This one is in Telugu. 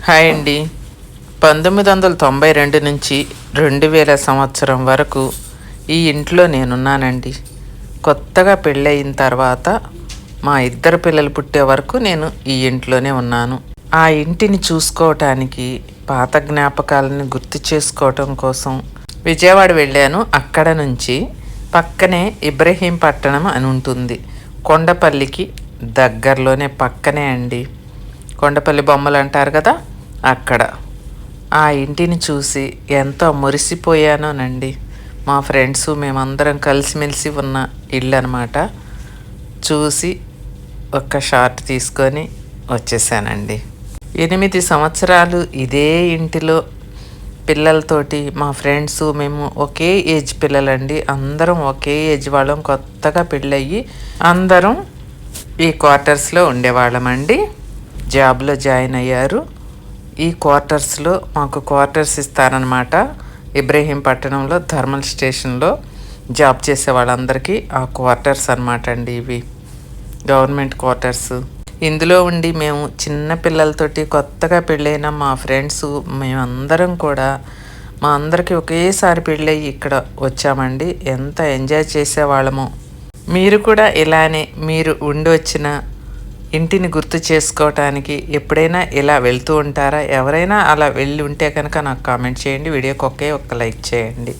హాయ్ అండి. 1992 నుంచి 2000 సంవత్సరం వరకు ఈ ఇంట్లో నేనున్నానండి. కొత్తగా పెళ్ళయిన తర్వాత మా ఇద్దరు పిల్లలు పుట్టే వరకు నేను ఈ ఇంట్లోనే ఉన్నాను. ఆ ఇంటిని చూసుకోవటానికి, పాత జ్ఞాపకాలను గుర్తు చేసుకోవటం కోసం విజయవాడ వెళ్ళాను. అక్కడ నుంచి పక్కనే ఇబ్రహీంపట్నం అని ఉంటుంది. కొండపల్లికి దగ్గరలోనే పక్కనే అండి. కొండపల్లి బొమ్మలు అంటారు కదా, అక్కడ ఆ ఇంటిని చూసి ఎంతో మురిసిపోయానోనండి. మా ఫ్రెండ్స్ మేమందరం కలిసిమెలిసి ఉన్న ఇల్లు అనమాట. చూసి ఒక్క షార్ట్ తీసుకొని వచ్చేసానండి. 8 సంవత్సరాలు ఇదే ఇంటిలో పిల్లలతోటి మా ఫ్రెండ్స్ మేము ఒకే ఏజ్ పిల్లలండి. అందరం ఒకే ఏజ్ వాళ్ళం. కొత్తగా పెళ్ళయ్యి అందరం ఈ క్వార్టర్స్లో ఉండేవాళ్ళమండి. జాబ్లో జాయిన్ అయ్యారు. ఈ క్వార్టర్స్లో మాకు క్వార్టర్స్ ఇస్తారనమాట. ఇబ్రహీంపట్నంలో థర్మల్ స్టేషన్లో జాబ్ చేసే వాళ్ళందరికీ ఆ క్వార్టర్స్ అనమాట అండి. ఇవి గవర్నమెంట్ క్వార్టర్స్. ఇందులో ఉండి మేము చిన్న పిల్లలతోటి కొత్తగా పెళ్ళైన మా ఫ్రెండ్స్ మేమందరం కూడా మా అందరికీ ఒకేసారి పెళ్ళయి ఇక్కడ వచ్చామండి. ఎంత ఎంజాయ్ చేసేవాళ్ళమో. మీరు కూడా ఇలానే మీరు ఉండి వచ్చిన ఇంటిని గుర్తు చేసుకోవటానికి ఎప్పుడైనా ఇలా వెళ్తూ ఉంటారా? ఎవరైనా అలా వెళ్ళి ఉంటే కనుక నాకు కామెంట్ చేయండి. వీడియోకి ఒక్క లైక్ చేయండి.